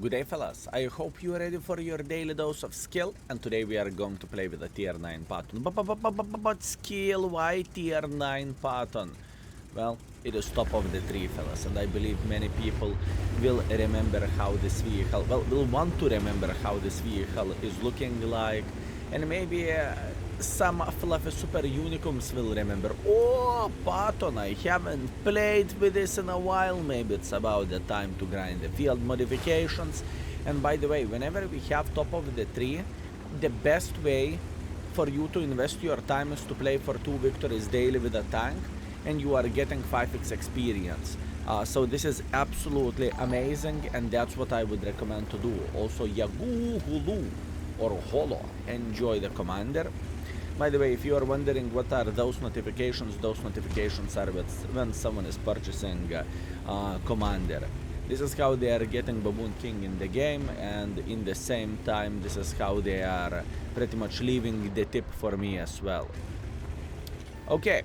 Good day, fellas. I hope you're ready for your daily dose of skill, and today we are going to play with a tier 9 Patton. But skill, why tier 9 Patton? Well, it is top of the tree, fellas, and I believe many people will remember how this vehicle, will want to remember how this vehicle is looking like, and maybe some fluffy super unicums will remember. Oh, Patton, I haven't played with this in a while. Maybe it's about the time to grind the field modifications. And by the way, whenever we have top of the tree, the best way for you to invest your time is to play for 2 victories daily with a tank, and you are getting 5x experience. So this is absolutely amazing, and that's what I would recommend to do. Also, Yagu Hulu or Holo, enjoy the commander. By the way, if you are wondering what are those notifications are when someone is purchasing commander. This is how they are getting Baboon King in the game, and in the same time this is how they are pretty much leaving the tip for me as well. Okay,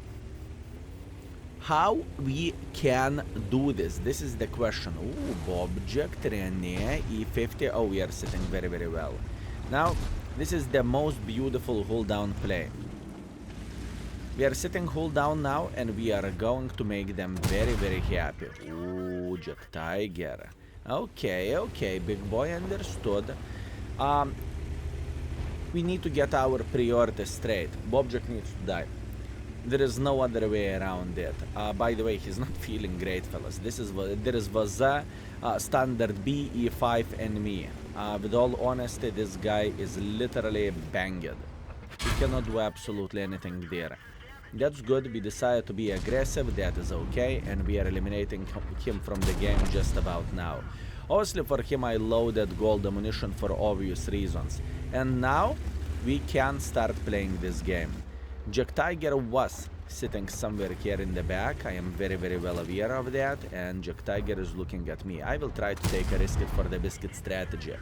how we can do this? This is the question. Ooh, object, Rene, E50. Oh, we are sitting very, very well. Now, this is the most beautiful hold down play. We are sitting hold down now, and we are going to make them very, very happy. Ooh, Jack Tiger. Okay, big boy, understood. We need to get our priority straight. Bobjack needs to die. There is no other way around it. By the way, he's not feeling great, fellas. There is Vaza, standard B, E5, and me. With all honesty, this guy is literally banged. He cannot do absolutely anything there. That's good. We decided to be aggressive. That is okay, and we are eliminating him from the game just about now. Obviously, for him, I loaded gold ammunition for obvious reasons, and now we can start playing this game. Jack Tiger was sitting somewhere here in the back. I am very, very well aware of that, and Jack Tiger is looking at me. I will try to take a risk for the biscuit strategy.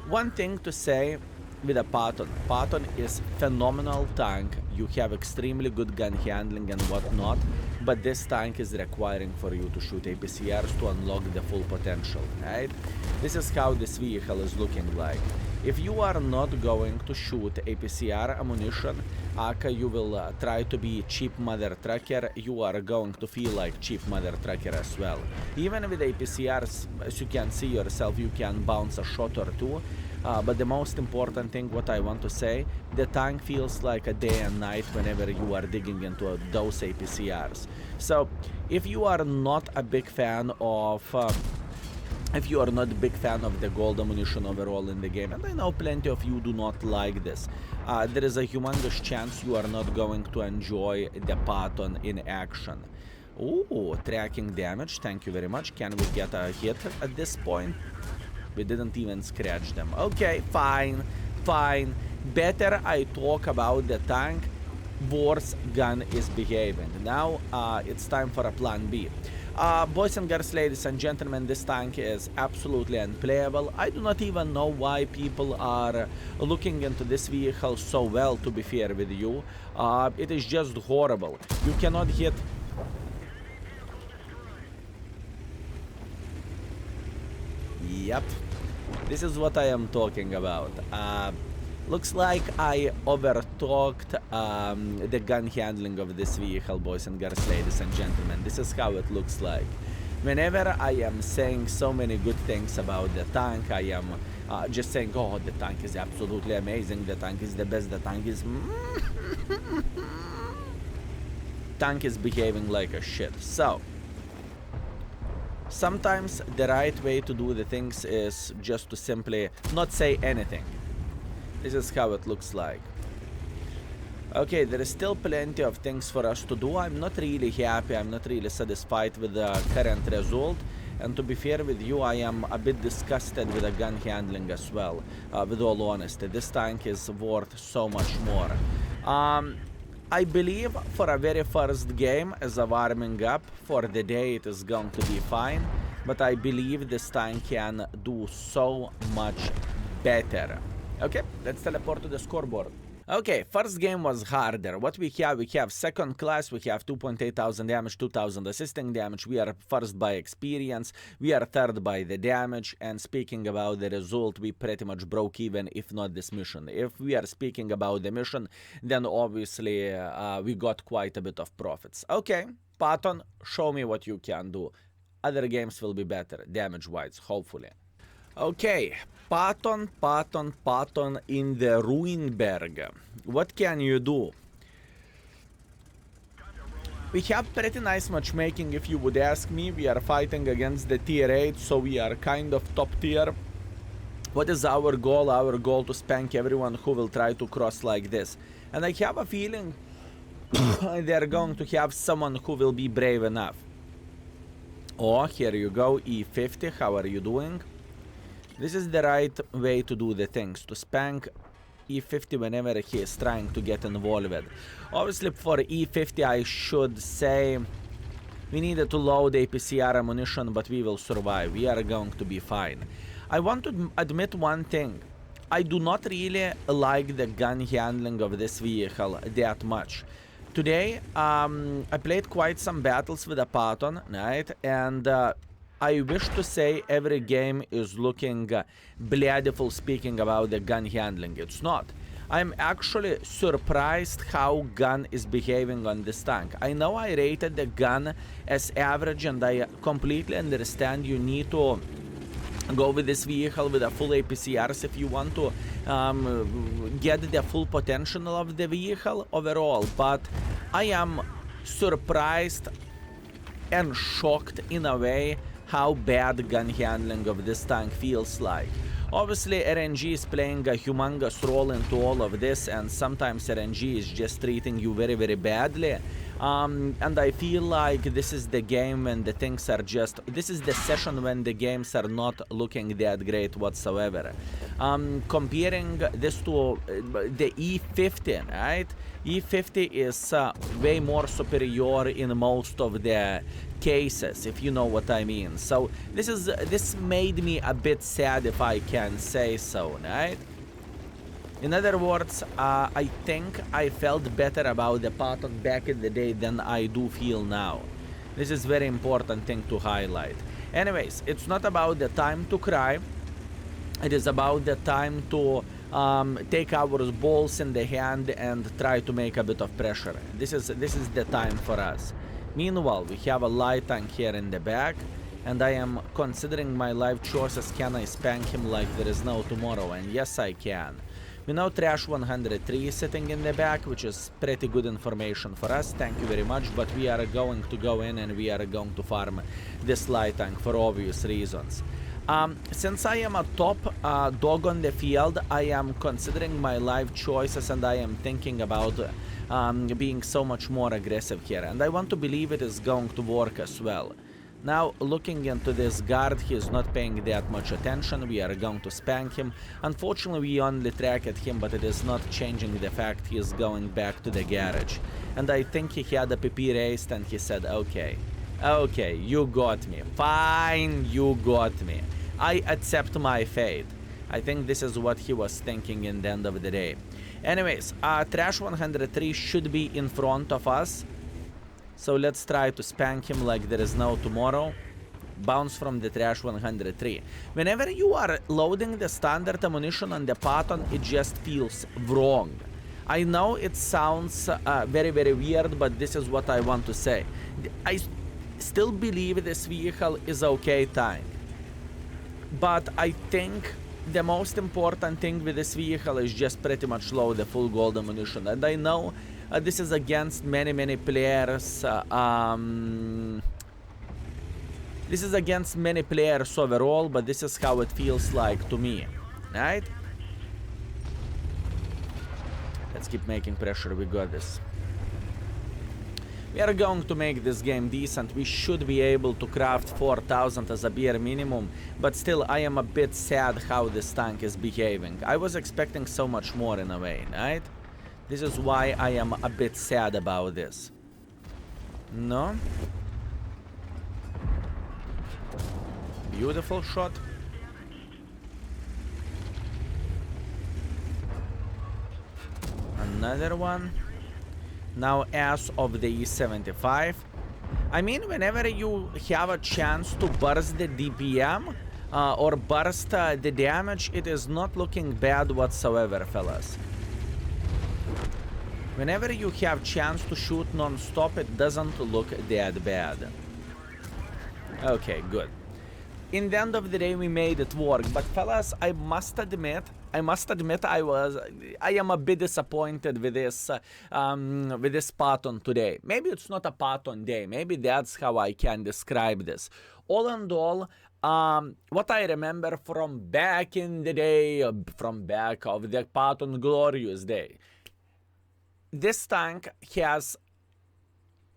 One thing to say with a Patton. Patton is phenomenal tank. You have extremely good gun handling and whatnot, but this tank is requiring for you to shoot APCRs to unlock the full potential, right? This is how this vehicle is looking like. If you are not going to shoot APCR ammunition, you will try to be cheap mother trucker. You are going to feel like cheap mother trucker as well. Even with APCRs, as you can see yourself, you can bounce a shot or two. But the most important thing, what I want to say, the tank feels like a day and night whenever you are digging into those APCRs. So, if you are not a big fan of the gold ammunition overall in the game, and I know plenty of you do not like this, there is a humongous chance you are not going to enjoy the Patton in action. Ooh, tracking damage, thank you very much. Can we get a hit at this point? We didn't even scratch them. Okay, fine. Better I talk about the tank, worse gun is behaving. Now, it's time for a plan B. Boys and girls, ladies and gentlemen, this tank is absolutely unplayable. I do not even know why people are looking into this vehicle so well, to be fair with you. It is just horrible. You cannot hit... Yep. This is what I am talking about. Looks like I overtalked the gun handling of this vehicle, boys and girls, ladies and gentlemen. This is how it looks like. Whenever I am saying so many good things about the tank, I am just saying, oh, the tank is absolutely amazing, the tank is the best, the tank is... tank is behaving like a shit. So, sometimes the right way to do the things is just to simply not say anything. This is how it looks like. Okay, there is still plenty of things for us to do. I'm not really happy, I'm not really satisfied with the current result. And to be fair with you, I am a bit disgusted with the gun handling as well, with all honesty. This tank is worth so much more. I believe for a very first game, as a warming up for the day, it is going to be fine. But I believe this tank can do so much better. Okay, let's teleport to the scoreboard. Okay, first game was harder. What we have second class, we have 2,800 damage, 2,000 assisting damage. We are first by experience, we are third by the damage, and speaking about the result, we pretty much broke even, if not this mission. If we are speaking about the mission, then obviously we got quite a bit of profits. Okay, Patton, show me what you can do. Other games will be better, damage-wise, hopefully. Okay, Patton in the Ruinberg. What can you do? We have pretty nice matchmaking, if you would ask me. We are fighting against the tier 8, so we are kind of top tier. What is our goal? Our goal to spank everyone who will try to cross like this. And I have a feeling they're going to have someone who will be brave enough. Oh, here you go, E50, how are you doing? This is the right way to do the things, to spank E50 whenever he is trying to get involved. Obviously for E50 I should say we needed to load APCR ammunition, but we will survive, we are going to be fine. I want to admit one thing, I do not really like the gun handling of this vehicle that much. Today I played quite some battles with a Patton, right, and I wish to say every game is looking bloodful speaking about the gun handling. It's not. I'm actually surprised how gun is behaving on this tank. I know I rated the gun as average, and I completely understand you need to go with this vehicle with a full APCRs if you want to get the full potential of the vehicle overall, but I am surprised and shocked in a way how bad gun handling of this tank feels like. Obviously RNG is playing a humongous role into all of this, and sometimes RNG is just treating you very, very badly. And I feel like this is the game when the things are just... This is the session when the games are not looking that great whatsoever. Comparing this to the E50, right? E50 is way more superior in most of the cases, if you know what I mean. So this made me a bit sad, if I can say so, right? In other words, I think I felt better about the Patton back in the day than I do feel now. This is very important thing to highlight. Anyways, it's not about the time to cry. It is about the time to take our balls in the hand and try to make a bit of pressure. This is the time for us. Meanwhile, we have a light tank here in the back, and I am considering my life choices. Can I spank him like there is no tomorrow? And yes, I can. We know Trash 103 is sitting in the back, which is pretty good information for us. Thank you very much, but we are going to go in and we are going to farm this light tank for obvious reasons. Since I am a top dog on the field, I am considering my life choices, and I am thinking about being so much more aggressive here, and I want to believe it is going to work as well. Now, looking into this guard, he is not paying that much attention. We are going to spank him. Unfortunately, we only track at him, but it is not changing the fact he is going back to the garage. And I think he had a PP raised, and he said, okay, you got me. Fine, you got me. I accept my fate. I think this is what he was thinking in the end of the day. Anyways, Trash 103 should be in front of us. So let's try to spank him like there is no tomorrow. Bounce from the Trash 103. Whenever you are loading the standard ammunition on the Patton, it just feels wrong. I know it sounds very, very weird, but this is what I want to say. I still believe this vehicle is okay tank. But I think the most important thing with this vehicle is just pretty much load the full gold ammunition. And I know this is against many players. This is against many players overall, but this is how it feels like to me, right? Let's keep making pressure. We got this. We are going to make this game decent. We should be able to craft 4,000 as a bare minimum, but still I am a bit sad how this tank is behaving. I was expecting so much more in a way, right? This is why I am a bit sad about this. No? Beautiful shot. another one. Now as of the E75. I mean, whenever you have a chance to burst the DPM or burst the damage, it is not looking bad whatsoever, fellas. Whenever you have chance to shoot non-stop, it doesn't look that bad. Okay, good. In the end of the day, we made it work. But fellas, I must admit, I am a bit disappointed with this Patton today. Maybe it's not a Patton day. Maybe that's how I can describe this. All in all, what I remember from back in the day, from back of the Patton glorious day, this tank has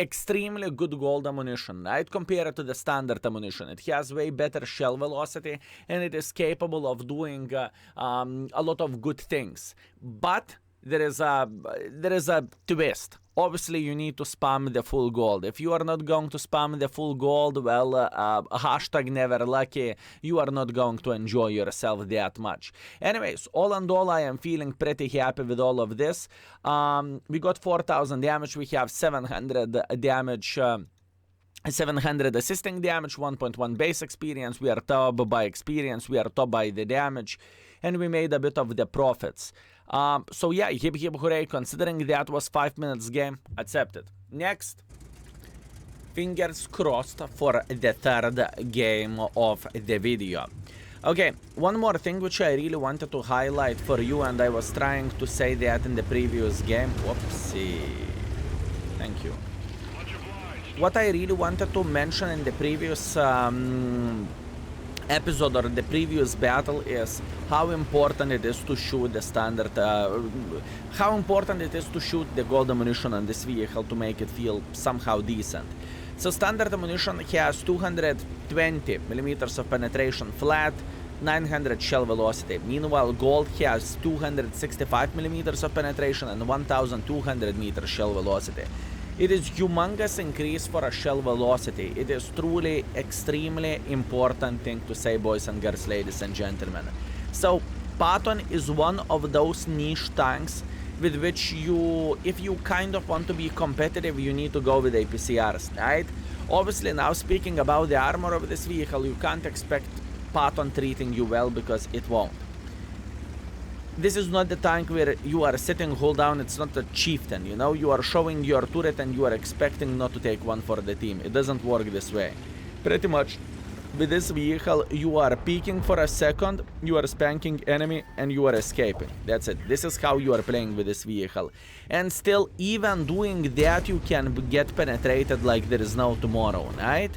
extremely good gold ammunition, right? Compared to the standard ammunition. It has way better shell velocity and it is capable of doing a lot of good things. But there is a twist. Obviously, you need to spam the full gold. If you are not going to spam the full gold, well, hashtag never lucky, you are not going to enjoy yourself that much. Anyways, all in all, I am feeling pretty happy with all of this. We got 4,000 damage. We have 700 damage. 700 assisting damage, 1.1 base experience. We are top by experience. We are top by the damage. And we made a bit of the profits. So yeah, hip hip hooray, considering that was 5 minutes game, accepted. Next, fingers crossed for the third game of the video. Okay, one more thing which I really wanted to highlight for you, and I was trying to say that in the previous game. Whoopsie. Thank you. What I really wanted to mention in the previous episode or the previous battle is how important it is to shoot the standard, how important it is to shoot the gold ammunition on this vehicle to make it feel somehow decent. So standard ammunition has 220 millimeters of penetration flat, 900 shell velocity. Meanwhile, gold has 265 millimeters of penetration and 1200 meters shell velocity. It is humongous increase for a shell velocity. It is truly extremely important thing to say, boys and girls, ladies and gentlemen. So Patton is one of those niche tanks with which you, if you kind of want to be competitive, you need to go with APCRs, right? Obviously, now speaking about the armor of this vehicle, you can't expect Patton treating you well because it won't. This is not the tank where you are sitting, hold down, it's not a chieftain, you know? You are showing your turret and you are expecting not to take one for the team. It doesn't work this way. Pretty much, with this vehicle, you are peeking for a second, you are spanking enemy, and you are escaping. That's it. This is how you are playing with this vehicle. And still, even doing that, you can get penetrated like there is no tomorrow, right?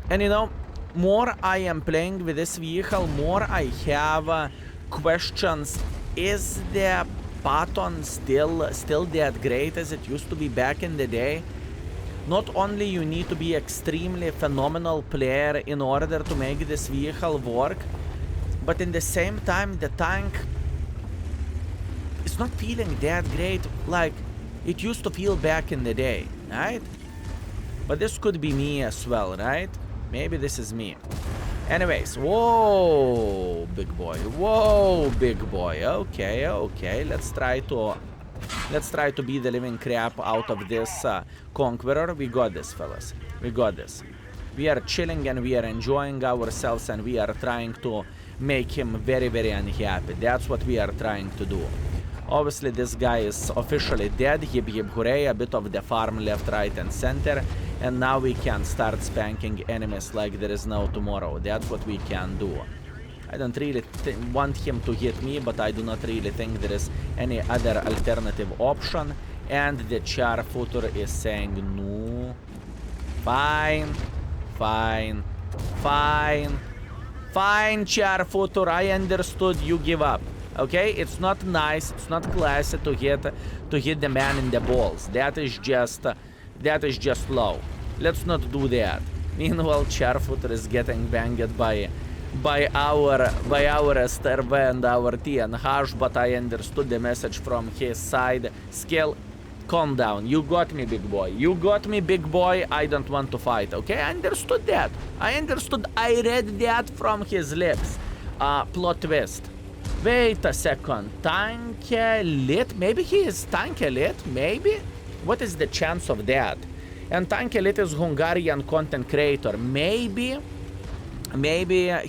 And you know, more I am playing with this vehicle, more I have questions. Is the Patton still that great as it used to be back in the day? Not only you need to be extremely phenomenal player in order to make this vehicle work, but in the same time the tank is not feeling that great like it used to feel back in the day, right? But this could be me as well, right? Maybe this is me. Anyways, whoa, big boy. Whoa, big boy. Okay, okay. Let's try to beat the living crap out of this Conqueror. We got this, fellas. We got this. We are chilling and we are enjoying ourselves and we are trying to make him very, very unhappy. That's what we are trying to do. Obviously, this guy is officially dead. Hip hip hooray. A bit of the farm left, right, and center. And now we can start spanking enemies like there is no tomorrow. That's what we can do. I don't really want him to hit me, but I do not really think there is any other alternative option. And the char footer is saying no. Fine. Fine. Fine. Fine, char footer. I understood. You give up. Okay? It's not nice. It's not classy to hit the man in the balls. That is just low. Let's not do that. Meanwhile, Charfooter is getting banged by our STRV and our TNH, but I understood the message from his side. Skill, calm down. You got me, big boy. You got me, big boy. I don't want to fight, okay? I understood that. I understood. I read that from his lips. Plot twist. Wait a second. Tank Elite? Maybe he is Tank Elite? Maybe? What is the chance of that? And Tank Elite is Hungarian content creator. Maybe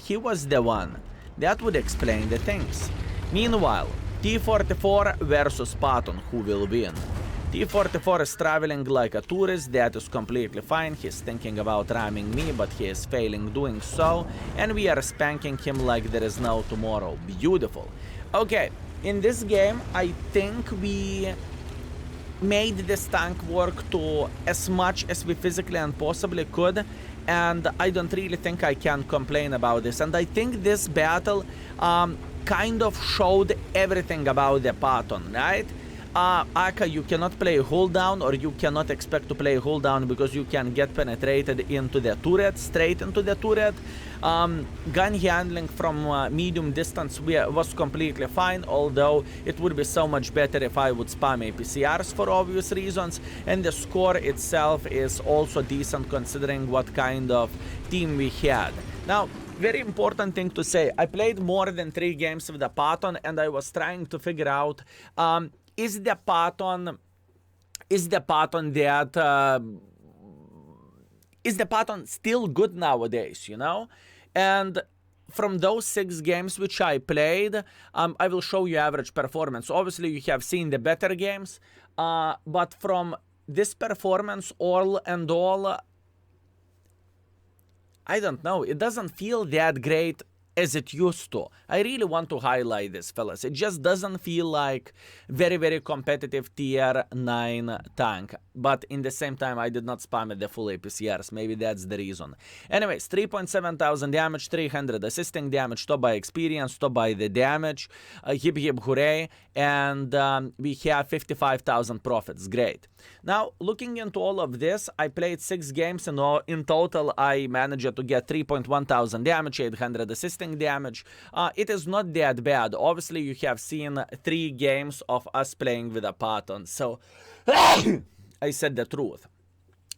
he was the one. That would explain the things. Meanwhile, T44 versus Patton, who will win? T44 is traveling like a tourist, that is completely fine. He's thinking about ramming me, but he is failing doing so. And we are spanking him like there is no tomorrow. Beautiful. Okay, in this game, I think we made this tank work to as much as we physically and possibly could. And I don't really think I can complain about this. And I think this battle kind of showed everything about the Patton, right? Aka, you cannot play hold down, or you cannot expect to play hold down because you can get penetrated into the turret, straight into the turret. Gun handling from medium distance was completely fine, although it would be so much better if I would spam APCRs for obvious reasons. And the score itself is also decent considering what kind of team we had. Now, very important thing to say, I played more than 3 games with the Patton, and I was trying to figure out is the Patton still good nowadays, you know? And from those 6 games which I played, I will show you average performance. Obviously, you have seen the better games, but from this performance, all in all, I don't know, it doesn't feel that great as it used to. I really want to highlight this, fellas. It just doesn't feel like very, very competitive tier 9 tank. But in the same time, I did not spam at the full APCRs. Maybe that's the reason. Anyways, 3.7 thousand damage, 300 assisting damage, top by experience, top by the damage. Hip hip hooray. And we have 55,000 profits. Great. Now, looking into all of this, I played 6 games, and in total, I managed to get 3.1 thousand damage, 800 assisting damage. It is not that bad. Obviously, you have seen 3 games of us playing with a Patton, so I said the truth.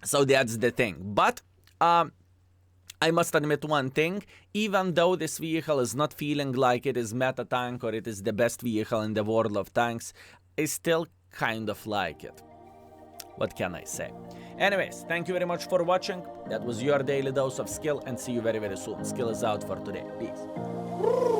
So that's the thing. But I must admit one thing, even though this vehicle is not feeling like it is meta tank or it is the best vehicle in the world of tanks, I still kind of like it. What can I say? Anyways, thank you very much for watching. That was your daily dose of skill, and see you very, very soon. Skill is out for today. Peace.